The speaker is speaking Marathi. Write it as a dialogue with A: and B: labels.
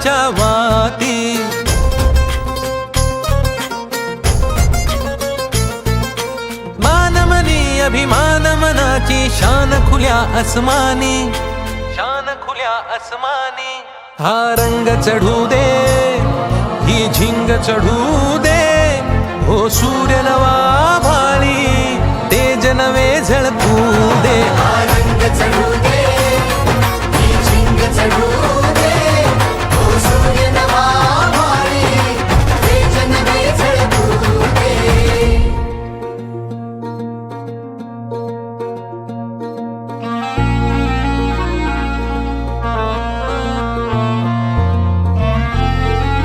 A: मानाच्या वाती. मानमनी अभिमान मनाची शान खुल्या आसमानी, शान खुल्या आसमानी. हा रंग चढू दे, ही झिंग चढू दे, हो सूर्य नवा भाळी तेज नवे झळकू दे.
B: हा रंग चढू दे,